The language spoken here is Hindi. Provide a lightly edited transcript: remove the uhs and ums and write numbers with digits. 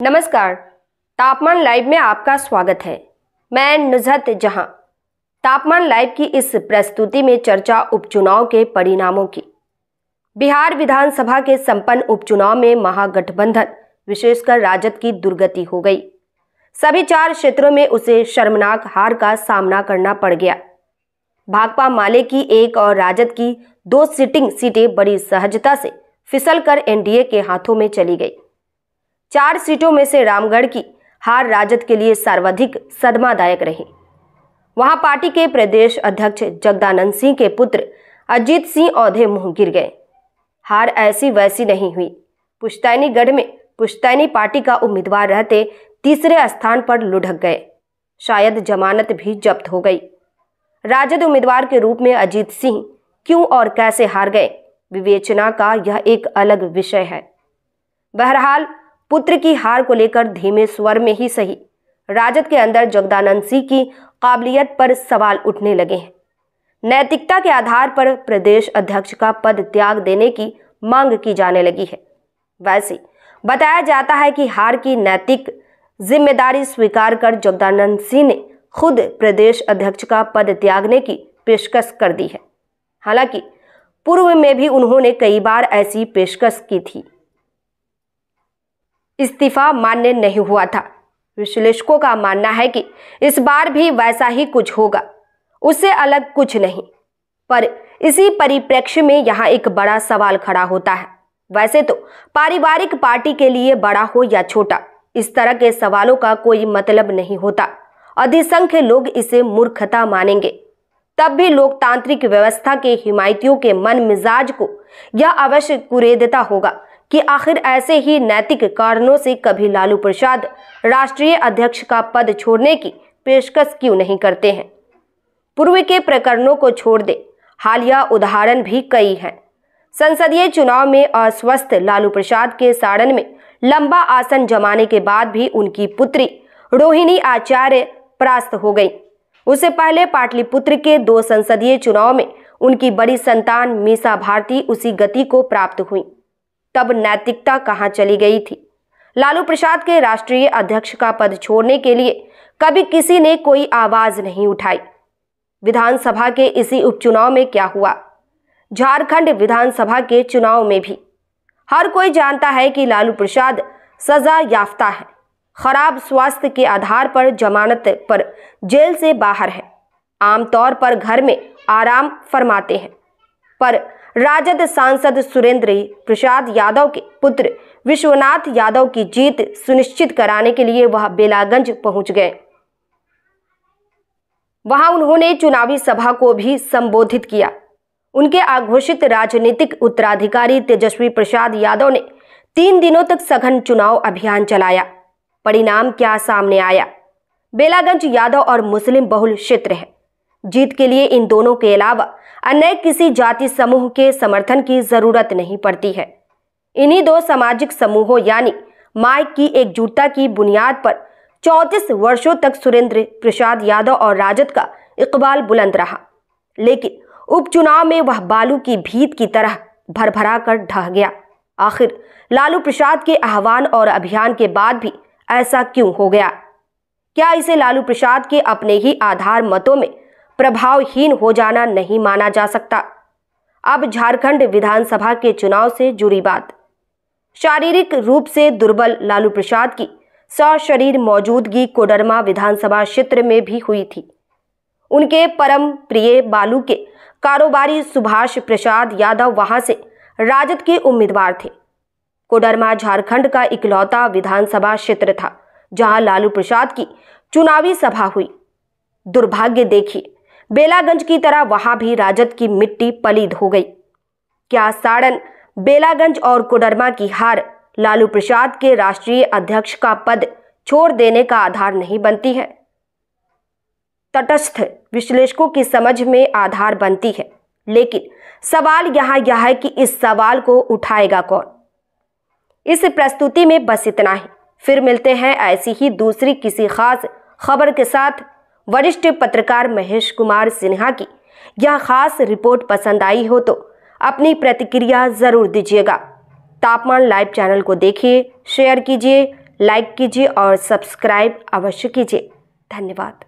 नमस्कार, तापमान लाइव में आपका स्वागत है। मैं नुज़हत जहां। तापमान लाइव की इस प्रस्तुति में चर्चा उपचुनाव के परिणामों की। बिहार विधानसभा के संपन्न उपचुनाव में महागठबंधन विशेषकर राजद की दुर्गति हो गई। सभी 4 क्षेत्रों में उसे शर्मनाक हार का सामना करना पड़ गया। भाकपा माले की 1 और राजद की 2 सिटिंग सीटें बड़ी सहजता से फिसलकर एनडीए के हाथों में चली गई। 4 सीटों में से रामगढ़ की हार राजद के लिए सर्वाधिक सदमादायक रही। वहां पार्टी के प्रदेश अध्यक्ष जगदानंद सिंह के पुत्र अजीत सिंह औंधे मुंह गिर गए। हार ऐसी वैसी नहीं हुई। पुश्तैनीगढ़ में पुश्तैनी पार्टी का उम्मीदवार रहते तीसरे स्थान पर लुढ़क गए। शायद जमानत भी जब्त हो गई। राजद उम्मीदवार के रूप में अजीत सिंह क्यों और कैसे हार गए, विवेचना का यह एक अलग विषय है। बहरहाल पुत्र की हार को लेकर धीमे स्वर में ही सही राजद के अंदर जगदानंद सिंह की काबिलियत पर सवाल उठने लगे हैं। नैतिकता के आधार पर प्रदेश अध्यक्ष का पद त्याग देने की मांग की जाने लगी है। वैसे बताया जाता है कि हार की नैतिक जिम्मेदारी स्वीकार कर जगदानंद सिंह ने खुद प्रदेश अध्यक्ष का पद त्यागने की पेशकश कर दी है। हालांकि पूर्व में भी उन्होंने कई बार ऐसी पेशकश की थी। इस्तीफा मान्य नहीं हुआ था। विश्लेषकों का मानना है कि इस बार भी वैसा ही कुछ होगा, उससे अलग कुछ नहीं। पर इसी परिप्रेक्ष्य में यहाँ एक बड़ा सवाल खड़ा होता है। वैसे तो पारिवारिक पार्टी के लिए बड़ा हो या छोटा, इस तरह के सवालों का कोई मतलब नहीं होता। अधिसंख्य लोग इसे मूर्खता मानेंगे। तब भी लोकतांत्रिक व्यवस्था के हिमायतियों के मन मिजाज को यह अवश्य कुरेदता होगा कि आखिर ऐसे ही नैतिक कारणों से कभी लालू प्रसाद राष्ट्रीय अध्यक्ष का पद छोड़ने की पेशकश क्यों नहीं करते हैं। पूर्व के प्रकरणों को छोड़ दे, हालिया उदाहरण भी कई हैं। संसदीय चुनाव में अस्वस्थ लालू प्रसाद के साड़न में लंबा आसन जमाने के बाद भी उनकी पुत्री रोहिणी आचार्य परास्त हो गई। उससे पहले पाटलिपुत्र के 2 संसदीय चुनाव में उनकी बड़ी संतान मीसा भारती उसी गति को प्राप्त हुई। तब नैतिकता कहां चली गई थी। लालू प्रसाद के राष्ट्रीय अध्यक्ष का पद छोड़ने के लिए कभी किसी ने कोई आवाज नहीं उठाई। विधानसभा के इसी उपचुनाव में क्या हुआ, झारखंड विधानसभा के चुनाव में भी हर कोई जानता है कि लालू प्रसाद सजा याफ्ता है। खराब स्वास्थ्य के आधार पर जमानत पर जेल से बाहर है। आमतौर पर घर में आराम फरमाते हैं। पर राजद सांसद सुरेंद्र प्रसाद यादव के पुत्र विश्वनाथ यादव की जीत सुनिश्चित कराने के लिए वह बेलागंज पहुंच गए। वहां उन्होंने चुनावी सभा को भी संबोधित किया। उनके अघोषित राजनीतिक उत्तराधिकारी तेजस्वी प्रसाद यादव ने 3 दिनों तक सघन चुनाव अभियान चलाया। परिणाम क्या सामने आया? बेलागंज यादव और मुस्लिम बहुल क्षेत्र है। जीत के लिए इन दोनों के अलावा अन्य किसी जाति समूह के समर्थन की जरूरत नहीं पड़ती है। इन्हीं 2 सामाजिक समूहों यानी माई की एकजुटता की बुनियाद पर 34 वर्षों तक सुरेंद्र प्रसाद यादव और राजद का इकबाल बुलंद रहा। लेकिन उपचुनाव में वह बालू की भीत की तरह भरभरा कर ढह गया। आखिर लालू प्रसाद के आह्वान और अभियान के बाद भी ऐसा क्यों हो गया? क्या इसे लालू प्रसाद के अपने ही आधार मतों में प्रभावहीन हो जाना नहीं माना जा सकता? अब झारखंड विधानसभा के चुनाव से जुड़ी बात। शारीरिक रूप से दुर्बल लालू प्रसाद की सशरीर मौजूदगी कोडरमा विधानसभा क्षेत्र में भी हुई थी। उनके परम प्रिय बालू के कारोबारी सुभाष प्रसाद यादव वहां से राजद के उम्मीदवार थे। कोडरमा झारखंड का इकलौता विधानसभा क्षेत्र था जहां लालू प्रसाद की चुनावी सभा हुई। दुर्भाग्य देखिए, बेलागंज की तरह वहां भी राजद की मिट्टी पलीद हो गई। क्या साड़न, बेलागंज और कोडरमा की हार लालू प्रसाद के राष्ट्रीय अध्यक्ष का पद छोड़ देने का आधार नहीं बनती है? तटस्थ विश्लेषकों की समझ में आधार बनती है, लेकिन सवाल यहाँ यह है कि इस सवाल को उठाएगा कौन? इस प्रस्तुति में बस इतना ही। फिर मिलते हैं ऐसी ही दूसरी किसी खास खबर के साथ। वरिष्ठ पत्रकार महेश कुमार सिन्हा की यह खास रिपोर्ट पसंद आई हो तो अपनी प्रतिक्रिया जरूर दीजिएगा। तापमान लाइव चैनल को देखिए, शेयर कीजिए, लाइक कीजिए और सब्सक्राइब अवश्य कीजिए। धन्यवाद।